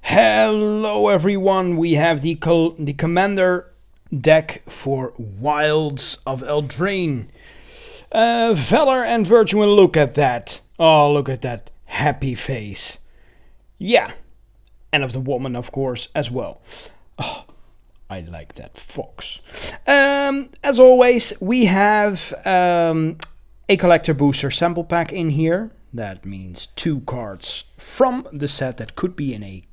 Hello everyone, we have the Commander deck for Wilds of Eldraine. Valor and Virtual, look at that. Oh, look at that happy face. Yeah, and of the woman of course as well. Oh, I like that fox. As always, we have a collector booster sample pack in here. That means 2 cards from the set that could be in a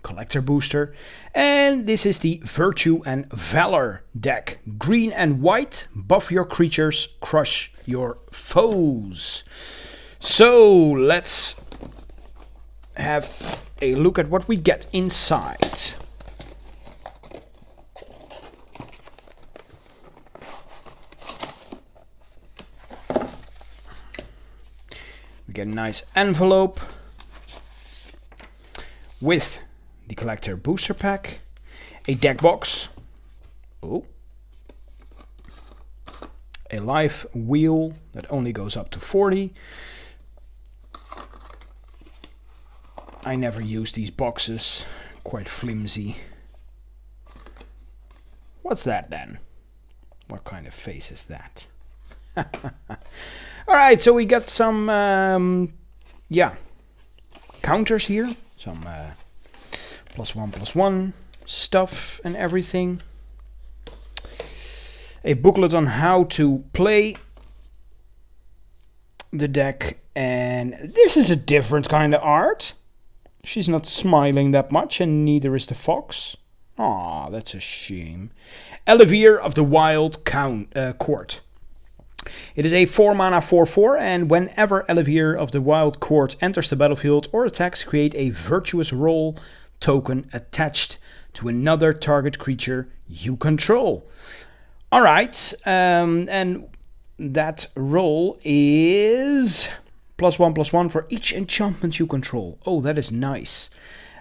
collector booster. And this is the Virtue and Valor deck. Green and white, buff your creatures, crush your foes. So let's have a look at what we get inside. We get a nice envelope with the collector booster pack, a deck box, a live wheel that only goes up to 40. I never use these boxes, quite flimsy. What's that then? What kind of face is that? Alright, so we got some counters here. Some +1/+1 stuff and everything. A booklet on how to play the deck. And this is a different kind of art. She's not smiling that much, and neither is the fox. Aw, that's a shame. Eldraine of the Wild Court. It is a 4-mana 4/4, and whenever Eldraine of the Wild Court enters the battlefield or attacks, create a virtuous roll token attached to another target creature you control. Alright, and that roll is +1/+1 for each enchantment you control. Oh, that is nice.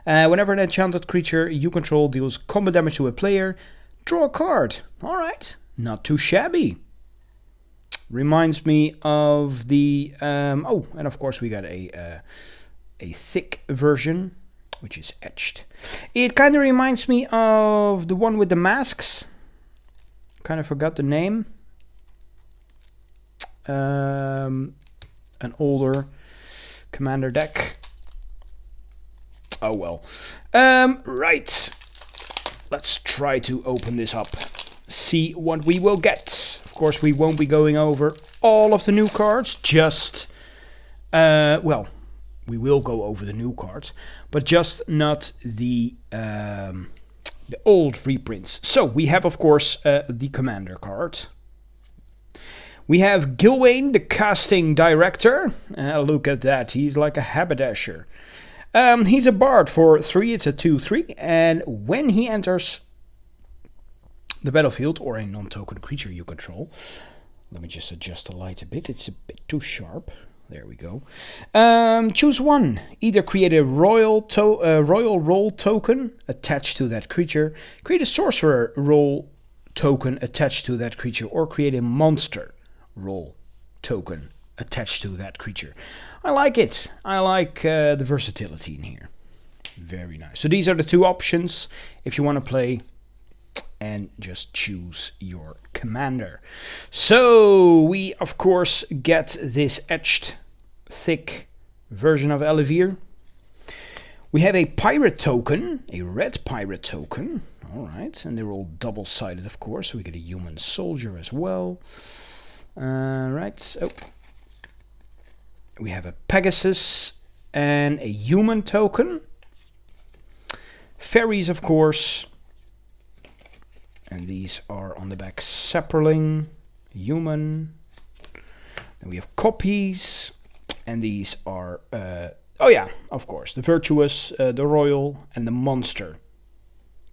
Whenever an enchanted creature you control deals combat damage to a player, draw a card. Alright, not too shabby. Reminds me of the and of course we got a thick version, which is etched. It kind of reminds me of the one with the masks. Kind of forgot the name. An older commander deck. Oh well. Right. Let's try to open this up. See what we will get. Of course, we won't be going over all of the new cards, just, we will go over the new cards, but just not the old reprints. So, we have, of course, the Commander card. We have Gilwain, the casting director. Look at that, he's like a haberdasher. He's a bard for 3, it's a 2/3, and when he enters the battlefield or a non-token creature you control. Let me just adjust the light a bit. It's a bit too sharp. There we go. Choose one. Either create a royal roll token attached to that creature, create a sorcerer roll token attached to that creature, or create a monster roll token attached to that creature. I like it. I like the versatility in here. Very nice. So these are the 2 options if you want to play. And just choose your commander. So we of course get this etched thick version of Eldraine. We have a pirate token, a red pirate token. Alright, and they're all double-sided of course. So we get a human soldier as well. Right, so we have a Pegasus and a human token. Fairies of course. And these are on the back Sapperling, human. Then we have copies. And these are, of course, the Virtuous, the Royal, and the Monster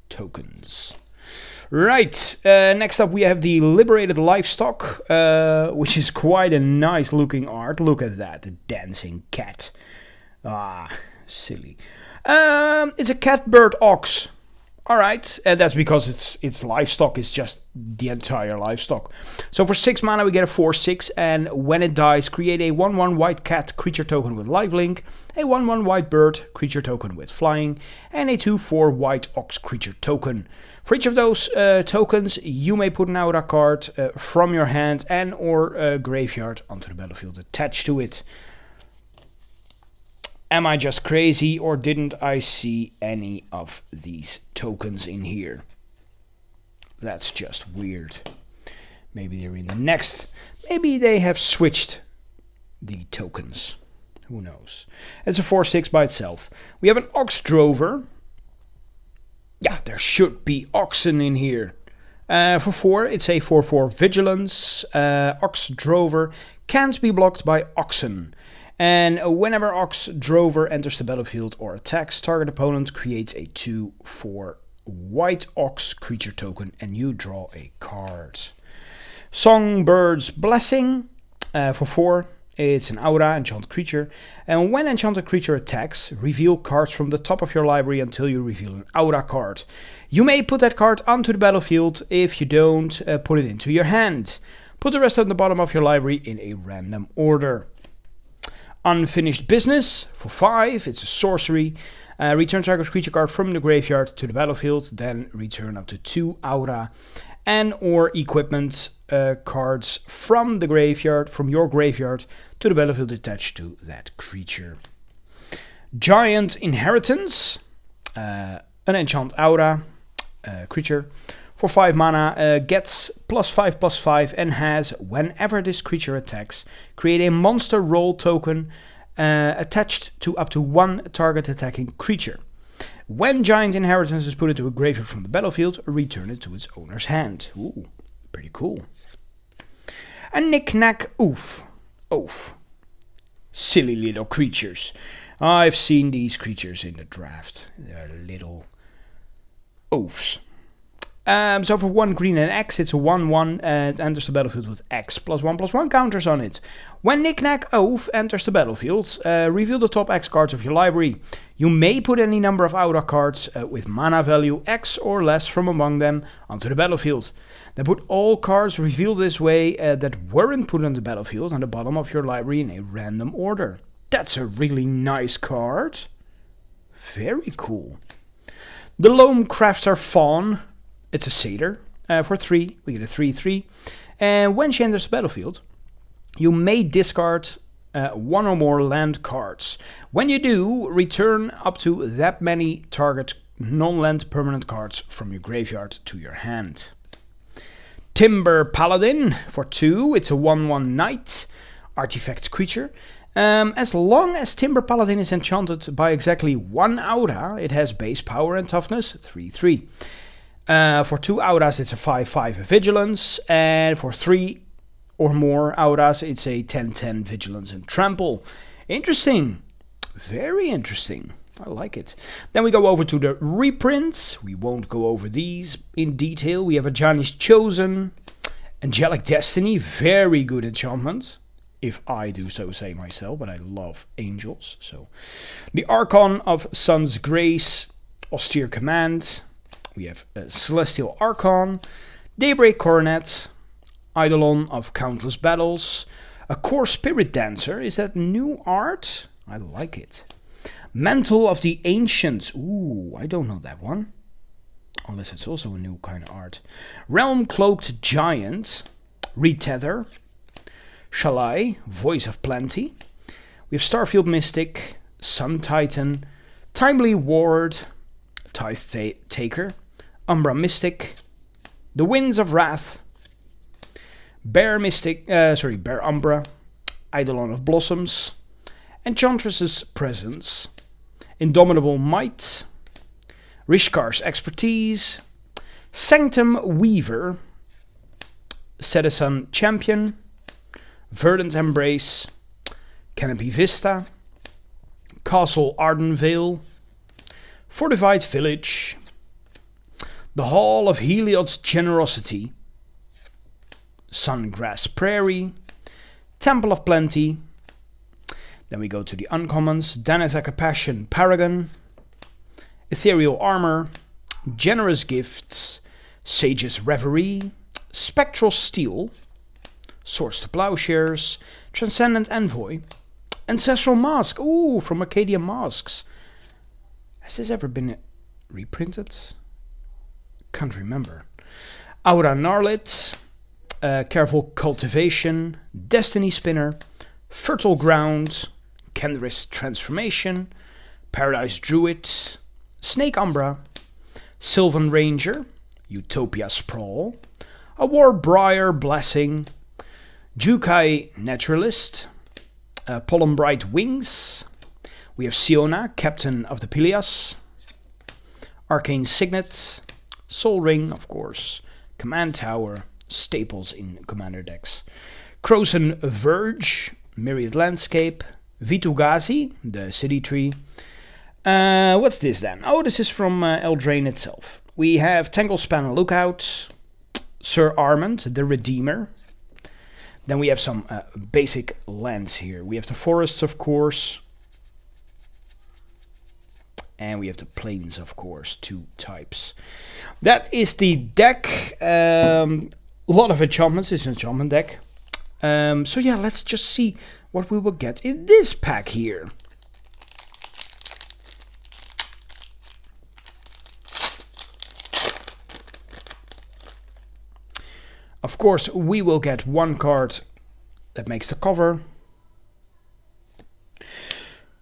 tokens. Right, next up we have the Liberated Livestock, which is quite a nice looking art. Look at that, the dancing cat. Ah, silly. It's a cat, bird, ox. Alright, and that's because its livestock is just the entire livestock. So for 6 mana we get a 4/6, and when it dies, create a 1/1 white cat creature token with lifelink, a 1/1 white bird creature token with flying, and a 2/4 white ox creature token. For each of those tokens, you may put an Aura card from your hand and or graveyard onto the battlefield attached to it. Am I just crazy, or didn't I see any of these tokens in here? That's just weird. Maybe they're in the next. Maybe they have switched the tokens. Who knows? It's a 4/6 by itself. We have an Ox Drover. Yeah, there should be oxen in here. For 4, it's a 4/4 Vigilance. Ox Drover can't be blocked by oxen. And whenever Ox Drover enters the battlefield or attacks, target opponent creates a 2/4 white ox creature token and you draw a card. Songbird's Blessing. For 4, it's an Aura enchanted creature. And when enchanted creature attacks, reveal cards from the top of your library until you reveal an Aura card. You may put that card onto the battlefield. If you don't, put it into your hand. Put the rest at the bottom of your library in a random order. Unfinished Business. For 5, it's a sorcery. Return target creature card from the graveyard to the battlefield, then return up to 2 Aura and or equipment cards from the graveyard, from your graveyard to the battlefield attached to that creature. Giant Inheritance. An enchant Aura creature. For 5 mana, gets +5/+5 and has, whenever this creature attacks, create a monster roll token attached to up to 1 target attacking creature. When Giant Inheritance is put into a graveyard from the battlefield, return it to its owner's hand. Ooh, pretty cool. And Knick-Knack Oof. Oof. Silly little creatures. I've seen these creatures in the draft. They're little oafs. So for 1 green and X, it's a 1/1 and enters the battlefield with X +1/+1 counters on it. When Knick-Knack Oaf enters the battlefield, reveal the top X cards of your library. You may put any number of Aura cards with mana value X or less from among them onto the battlefield. Then put all cards revealed this way that weren't put on the battlefield on the bottom of your library in a random order. That's a really nice card. Very cool. The Loam Crafter Fawn. It's a satyr. For 3, we get a 3/3. And when she enters the battlefield, you may discard 1 or more land cards. When you do, return up to that many target non-land permanent cards from your graveyard to your hand. Timber Paladin. For 2, it's a 1/1 knight artifact creature. As long as Timber Paladin is enchanted by exactly 1 Aura, it has base power and toughness 3/3. For 2 Auras, it's a 5/5 Vigilance, and for 3 or more Auras, it's a 10/10 Vigilance and Trample. Interesting. Very interesting. I like it. Then we go over to the reprints. We won't go over these in detail. We have Ajani's Chosen, Angelic Destiny, very good enchantment, if I do so say myself, but I love angels. So, the Archon of Sun's Grace, Austere Command. We have Celestial Archon, Daybreak Coronet, Eidolon of Countless Battles, a Core Spirit Dancer. Is that new art? I like it. Mantle of the Ancients. Ooh, I don't know that one. Unless it's also a new kind of art. Realm Cloaked Giant, Retether, Shalai, Voice of Plenty. We have Starfield Mystic, Sun Titan, Timely Ward, Tithe Taker, Umbra Mystic, The Winds of Wrath, Bear Umbra, Eidolon of Blossoms, Enchantress's Presence, Indomitable Might, Rishkar's Expertise, Sanctum Weaver, Citizen Champion, Verdant Embrace, Canopy Vista, Castle Ardenvale, Fortified Village, the Hall of Heliod's Generosity, Sungrass Prairie, Temple of Plenty. Then we go to the uncommons, Danazaka Passion Paragon, Ethereal Armor, Generous Gifts, Sage's Reverie, Spectral Steel, Swords to Plowshares, Transcendent Envoy, Ancestral Mask, ooh, from Arcadia Masks. Has this ever been reprinted? Can't remember. Aura Narlet, Careful Cultivation, Destiny Spinner, Fertile Ground, Kenris Transformation, Paradise Druid, Snake Umbra, Sylvan Ranger, Utopia Sprawl, a Warbriar Blessing, Jukai Naturalist, Pollenbright Wings. We have Siona, Captain of the Peleas, Arcane Signet, Sol Ring, of course, Command Tower, staples in commander decks. Croson Verge, Myriad Landscape, Vitu-Ghazi, the city tree. What's this then? Oh, this is from Eldraine itself. We have Tanglespan Lookout, Sir Armand, the Redeemer. Then we have some basic lands here. We have the forests, of course. And we have the plains, of course, 2 types. That is the deck. A lot of enchantments. It's an enchantment deck. So yeah, let's just see what we will get in this pack here. Of course, we will get one card that makes the cover.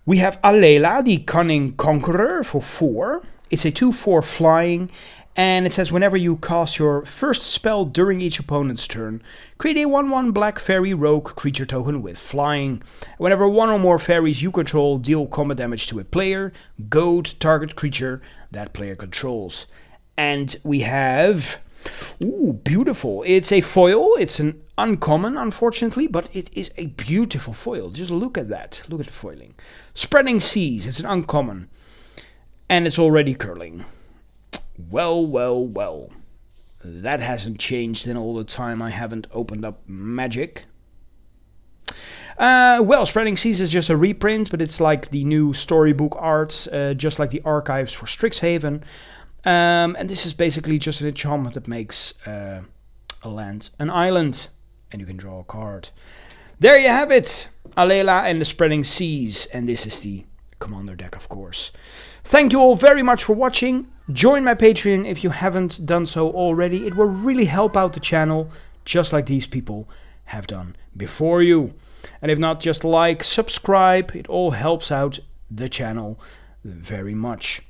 We have Alela, the Cunning Conqueror, for 4. It's a 2/4 flying, and it says whenever you cast your first spell during each opponent's turn, create a 1/1 black fairy rogue creature token with flying. Whenever one or more fairies you control deal combat damage to a player, goad target creature that player controls. And we have... Ooh, beautiful. It's a foil. It's an uncommon, unfortunately, but it is a beautiful foil. Just look at that. Look at the foiling. Spreading Seas. It's an uncommon. And it's already curling. Well, well, well. That hasn't changed in all the time I haven't opened up Magic. Well, Spreading Seas is just a reprint, but it's like the new storybook art, just like the archives for Strixhaven. And this is basically just an enchantment that makes a land an island, and you can draw a card. There you have it, Alela and the Spreading Seas, and this is the commander deck, of course. Thank you all very much for watching. Join my Patreon if you haven't done so already. It will really help out the channel, just like these people have done before you. And if not, just like, subscribe. It all helps out the channel very much.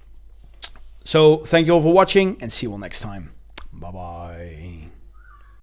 So thank you all for watching, and see you all next time. Bye bye.